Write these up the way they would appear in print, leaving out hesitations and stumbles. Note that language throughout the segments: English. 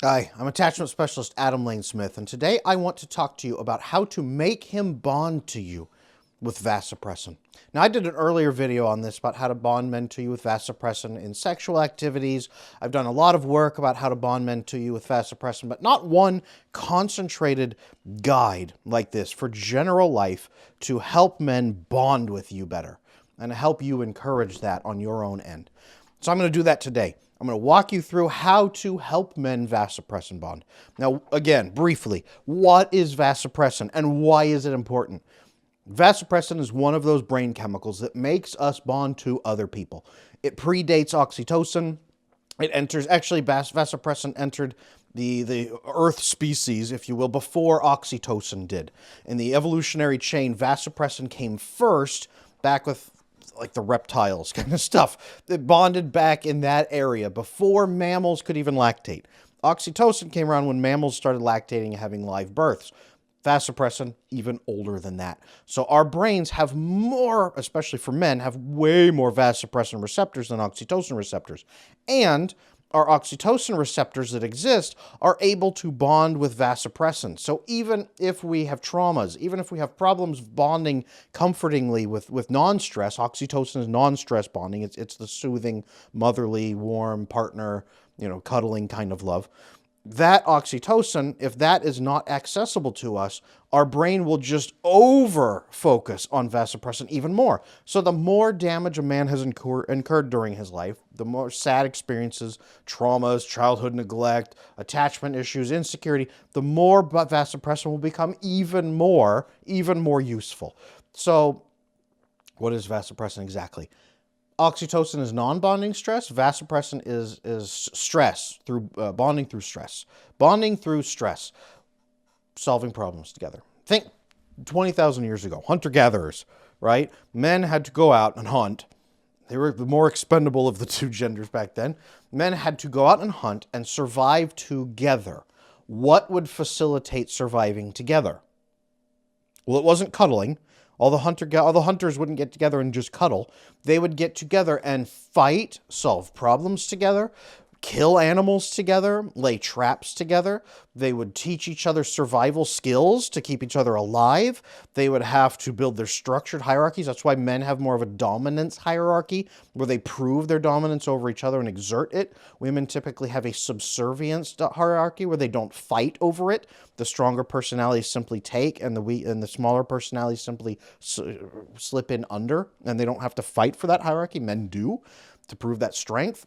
Hi, I'm attachment specialist Adam Lane Smith, and today I want to talk to you about how to make him bond to you with vasopressin. Now, I did an earlier video on this about how to bond men to you with vasopressin in sexual activities. I've done a lot of work about how to bond men to you with vasopressin, but not one concentrated guide like this for general life to help men bond with you better and to help you encourage that on your own end. So I'm going to do that today. I'm going to walk you through how to help men vasopressin bond. Now, again, briefly, what is vasopressin and why is it important? Vasopressin is one of those brain chemicals that makes us bond to other people. It predates oxytocin. It enters, actually, vasopressin entered the Earth species, if you will, before oxytocin did. In the evolutionary chain, vasopressin came first, back with like the reptiles kind of stuff. It bonded back in that area before mammals could even lactate. Oxytocin came around when mammals started lactating and having live births. Vasopressin, even older than that. So our brains have more, especially for men, have way more vasopressin receptors than oxytocin receptors. And our oxytocin receptors that exist are able to bond with vasopressin. So even if we have traumas, even if we have problems bonding comfortingly with non-stress, oxytocin is non-stress bonding. It's the soothing, motherly, warm partner, cuddling kind of love. That oxytocin, if that is not accessible to us, our brain will just over-focus on vasopressin even more. So the more damage a man has incurred during his life, the more sad experiences, traumas, childhood neglect, attachment issues, insecurity, the more vasopressin will become even more useful. So what is vasopressin exactly? Oxytocin is non-bonding stress. Vasopressin is stress through bonding through stress. Bonding through stress, solving problems together. Think 20,000 years ago, hunter-gatherers, right? Men had to go out and hunt. They were the more expendable of the two genders back then. Men had to go out and hunt and survive together. What would facilitate surviving together? Well, it wasn't cuddling. All the hunters wouldn't get together and just cuddle. They would get together and fight, solve problems together, kill animals together, lay traps together. They would teach each other survival skills to keep each other alive. They would have to build their structured hierarchies. That's why men have more of a dominance hierarchy, where they prove their dominance over each other and exert it. Women typically have a subservience hierarchy, where they don't fight over it. The stronger personalities simply take, and the smaller personalities simply slip in under, and they don't have to fight for that hierarchy. Men do, to prove that strength.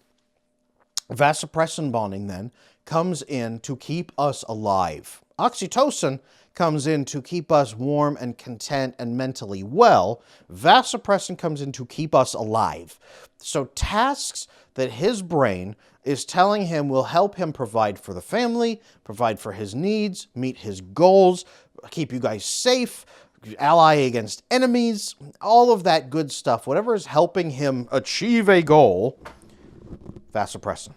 Vasopressin bonding then comes in to keep us alive. Oxytocin comes in to keep us warm and content and mentally well. Vasopressin comes in to keep us alive. So tasks that his brain is telling him will help him provide for the family, provide for his needs, meet his goals, keep you guys safe, ally against enemies, all of that good stuff, whatever is helping him achieve a goal, vasopressin.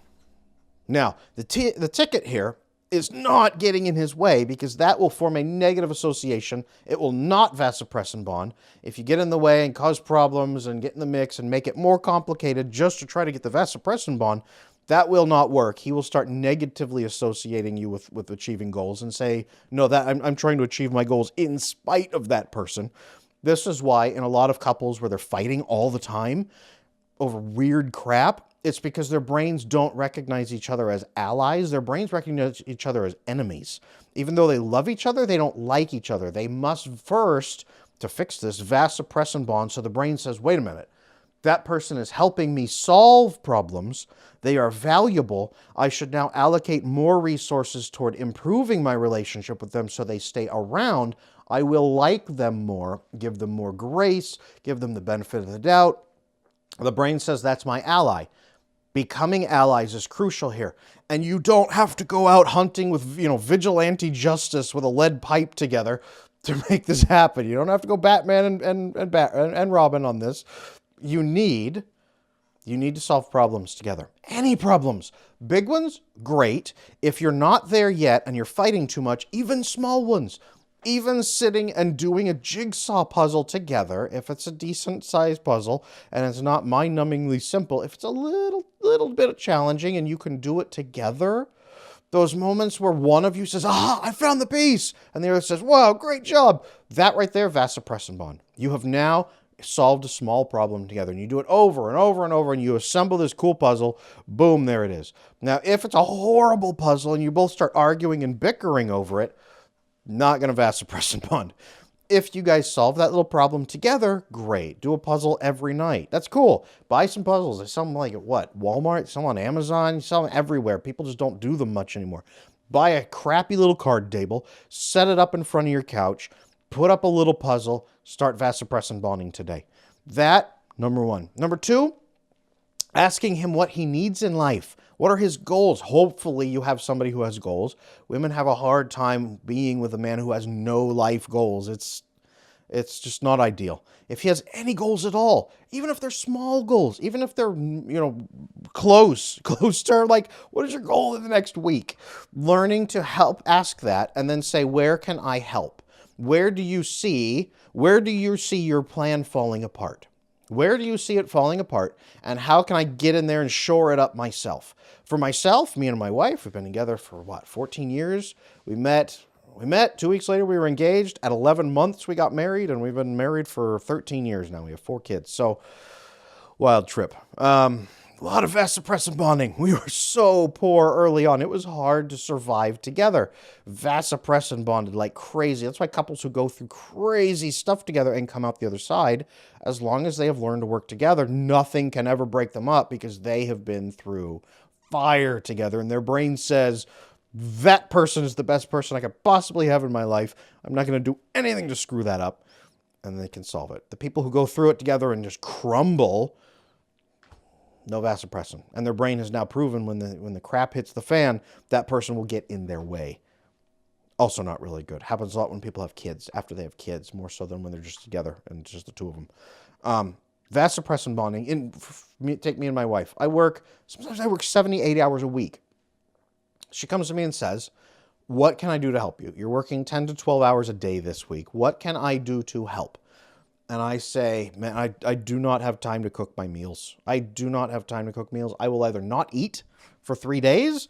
Now, the ticket here is not getting in his way, because that will form a negative association. It will not vasopressin bond. If you get in the way and cause problems and get in the mix and make it more complicated just to try to get the vasopressin bond, that will not work. He will start negatively associating you with achieving goals and say, no, I'm trying to achieve my goals in spite of that person. This is why in a lot of couples where they're fighting all the time over weird crap, it's because their brains don't recognize each other as allies. Their brains recognize each other as enemies. Even though they love each other, they don't like each other. They must first, to fix this, vasopressin bond. So the brain says, wait a minute, that person is helping me solve problems. They are valuable. I should now allocate more resources toward improving my relationship with them so they stay around. I will like them more, give them more grace, give them the benefit of the doubt. The brain says, that's my ally. Becoming allies is crucial here. And you don't have to go out hunting with, vigilante justice with a lead pipe together to make this happen. You don't have to go Batman and Robin on this. You need to solve problems together. Any problems. Big ones, great. If you're not there yet and you're fighting too much, even small ones. Even sitting and doing a jigsaw puzzle together, if it's a decent sized puzzle and it's not mind-numbingly simple, if it's a little bit challenging and you can do it together, Those moments where one of you says, ah, I found the piece, and the other says, wow, great job. That right there, vasopressin bond. You have now solved a small problem together, and you do it over and over and over, and you assemble this cool puzzle. Boom, there it is. Now, if it's a horrible puzzle and you both start arguing and bickering over it, not going to vasopressin bond. If you guys solve that little problem together, great. Do a puzzle every night. That's cool. Buy some puzzles. They sell them like at what? Walmart? Some on Amazon? You sell them everywhere. People just don't do them much anymore. Buy a crappy little card table. Set it up in front of your couch. Put up a little puzzle. Start vasopressin bonding today. That, number one. Number two, asking him what he needs in life. What are his goals? Hopefully you have somebody who has goals. Women have a hard time being with a man who has no life goals. It's just not ideal. If he has any goals at all, even if they're small goals, even if they're, close to like, what is your goal in the next week? Learning to help, ask that, and then say, where can I help? Where do you see your plan falling apart? Where do you see it falling apart? And how can I get in there and shore it up myself? For myself, me and my wife, we've been together for 14 years. We met 2 weeks later, we were engaged. At 11 months, we got married, and we've been married for 13 years now. We have 4 kids. So, wild trip. A lot of vasopressin bonding. We were so poor early on. It was hard to survive together. Vasopressin bonded like crazy. That's why couples who go through crazy stuff together and come out the other side, as long as they have learned to work together, nothing can ever break them up because they have been through fire together, and their brain says, that person is the best person I could possibly have in my life. I'm not going to do anything to screw that up. And they can solve it. The people who go through it together and just crumble, no vasopressin. And their brain has now proven when the crap hits the fan, that person will get in their way. Also not really good. Happens a lot when people have kids, after they have kids, more so than when they're just together and just the two of them. Vasopressin bonding, take me and my wife. Sometimes I work 70, 80 hours a week. She comes to me and says, what can I do to help you? You're working 10 to 12 hours a day this week. What can I do to help? And I say, man, I do not have time to cook my meals. I do not have time to cook meals. I will either not eat for 3 days,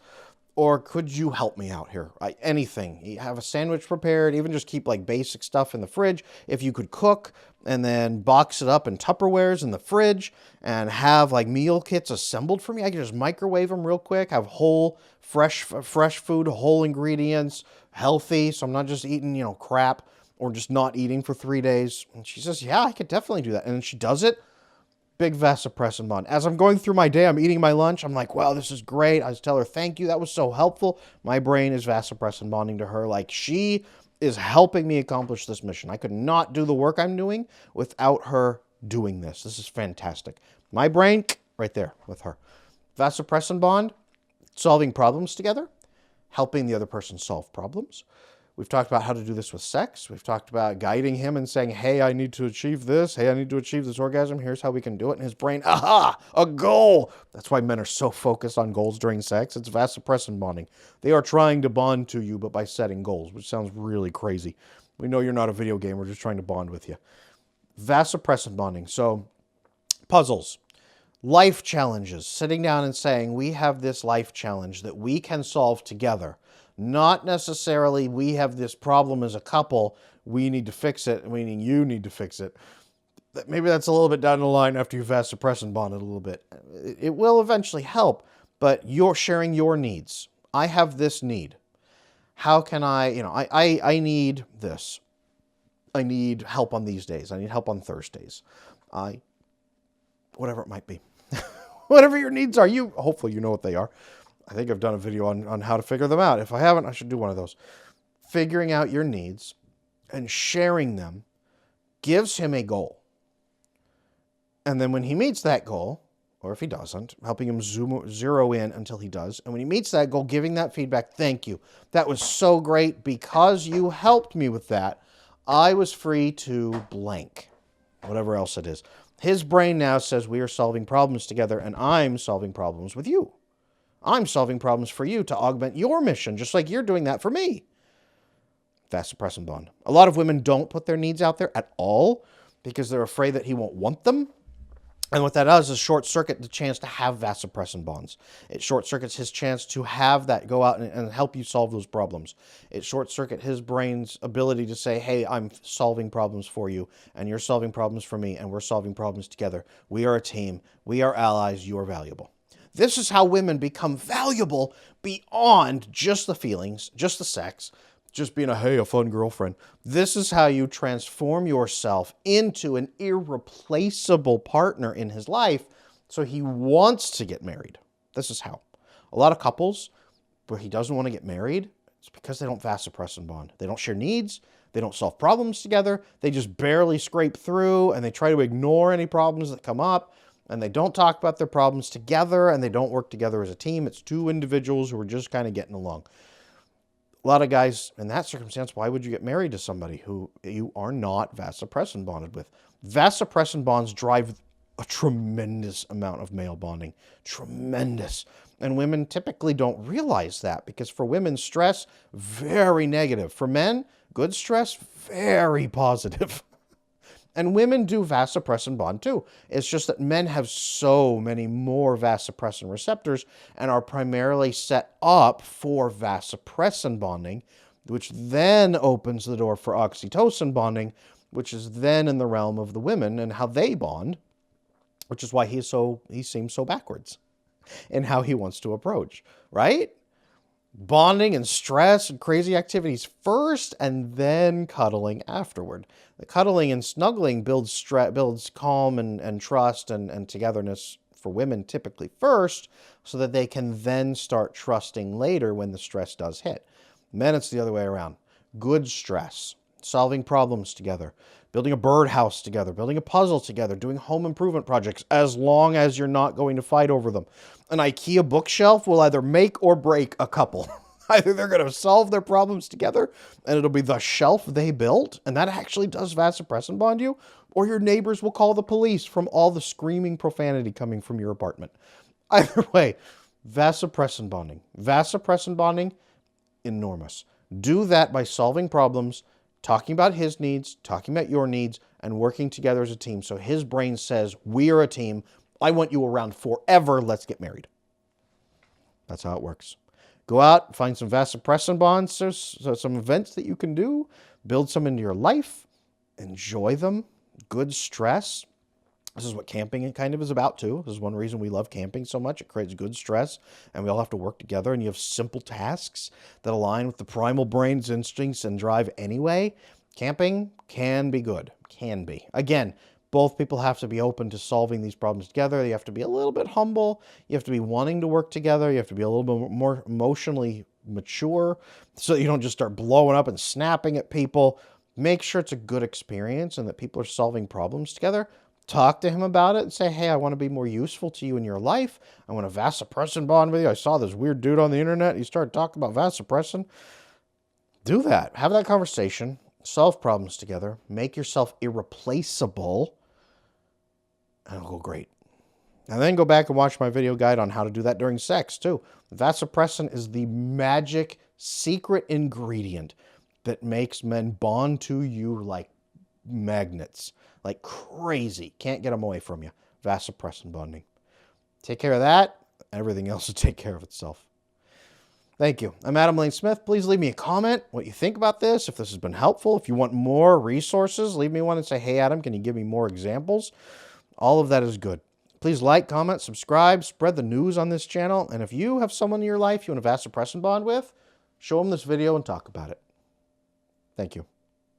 or could you help me out here? Anything. You have a sandwich prepared, even just keep like basic stuff in the fridge. If you could cook and then box it up in Tupperwares in the fridge and have like meal kits assembled for me, I can just microwave them real quick, have whole, fresh food, whole ingredients, healthy, so I'm not just eating, crap or just not eating for 3 days. And she says, yeah, I could definitely do that. And then she does it. Big vasopressin bond. As I'm going through my day, I'm eating my lunch. I'm like, wow, this is great. I just tell her, thank you. That was so helpful. My brain is vasopressin bonding to her. Like, she is helping me accomplish this mission. I could not do the work I'm doing without her doing this. This is fantastic. My brain, right there with her. Vasopressin bond, solving problems together, helping the other person solve problems. We've talked about how to do this with sex. We've talked about guiding him and saying, hey, I need to achieve this. Hey, I need to achieve this orgasm. Here's how we can do it. And his brain, aha, a goal. That's why men are so focused on goals during sex. It's vasopressin bonding. They are trying to bond to you, but by setting goals, which sounds really crazy. We know you're not a video game. We're just trying to bond with you. Vasopressin bonding. So puzzles, life challenges, sitting down and saying, we have this life challenge that we can solve together. Not necessarily we have this problem as a couple, we need to fix it, meaning you need to fix it. Maybe that's a little bit down the line after you've vasopressin bonded a little bit. It will eventually help, but you're sharing your needs. I have this need. How can I need this. I need help on these days. I need help on Thursdays. Whatever it might be. Whatever your needs are, hopefully you know what they are. I think I've done a video on how to figure them out. If I haven't, I should do one of those. Figuring out your needs and sharing them gives him a goal. And then when he meets that goal, or if he doesn't, helping him zero in until he does. And when he meets that goal, giving that feedback, thank you. That was so great because you helped me with that. I was free to blank, whatever else it is. His brain now says we are solving problems together, and I'm solving problems with you. I'm solving problems for you to augment your mission, just like you're doing that for me. Vasopressin bond. A lot of women don't put their needs out there at all because they're afraid that he won't want them. And what that does is short circuit the chance to have vasopressin bonds. It short circuits his chance to have that go out and help you solve those problems. It short circuit his brain's ability to say, hey, I'm solving problems for you, and you're solving problems for me, and we're solving problems together. We are a team. We are allies. You are valuable. This is how women become valuable beyond just the feelings, just the sex, just being a fun girlfriend. This is how you transform yourself into an irreplaceable partner in his life, so he wants to get married. This is how. A lot of couples where he doesn't want to get married, it's because they don't vasopressin bond. They don't share needs. They don't solve problems together. They just barely scrape through, and they try to ignore any problems that come up, and they don't talk about their problems together, and they don't work together as a team. It's two individuals who are just kind of getting along. A lot of guys, in that circumstance, why would you get married to somebody who you are not vasopressin bonded with? Vasopressin bonds drive a tremendous amount of male bonding. Tremendous. And women typically don't realize that, because for women, stress, very negative. For men, good stress, very positive. And women do vasopressin bond too. It's just that men have so many more vasopressin receptors and are primarily set up for vasopressin bonding, which then opens the door for oxytocin bonding, which is then in the realm of the women and how they bond, which is why he seems so backwards in how he wants to approach, right? Bonding and stress and crazy activities first, and then cuddling afterward. The cuddling and snuggling builds calm and trust and togetherness for women typically first, so that they can then start trusting later when the stress does hit. Men, it's the other way around. Good stress, solving problems together, building a birdhouse together, building a puzzle together, doing home improvement projects, as long as you're not going to fight over them. An IKEA bookshelf will either make or break a couple. Either they're going to solve their problems together, and it'll be the shelf they built, and that actually does vasopressin bond you, or your neighbors will call the police from all the screaming profanity coming from your apartment. Either way, vasopressin bonding. Vasopressin bonding, enormous. Do that by solving problems, talking about his needs, talking about your needs, and working together as a team. So his brain says, we are a team. I want you around forever. Let's get married. That's how it works. Go out, find some vasopressin bonds, some events that you can do, build some into your life, enjoy them, good stress. This is what camping kind of is about too. This is one reason we love camping so much. It creates good stress, and we all have to work together, and you have simple tasks that align with the primal brain's instincts and drive anyway. Camping can be good. Can be. Again, both people have to be open to solving these problems together. You have to be a little bit humble. You have to be wanting to work together. You have to be a little bit more emotionally mature so you don't just start blowing up and snapping at people. Make sure it's a good experience and that people are solving problems together. Talk to him about it and say, hey, I want to be more useful to you in your life. I want to vasopressin bond with you. I saw this weird dude on the internet. He started talking about vasopressin. Do that. Have that conversation. Solve problems together. Make yourself irreplaceable. And it'll go great. And then go back and watch my video guide on how to do that during sex, too. Vasopressin is the magic secret ingredient that makes men bond to you like magnets, like crazy. Can't get them away from you. Vasopressin bonding. Take care of that. Everything else will take care of itself. Thank you. I'm Adam Lane Smith. Please leave me a comment what you think about this, if this has been helpful. If you want more resources, leave me one and say, hey, Adam, can you give me more examples? All of that is good. Please like, comment, subscribe, spread the news on this channel. And if you have someone in your life you want to vasopressin bond with, show them this video and talk about it. Thank you.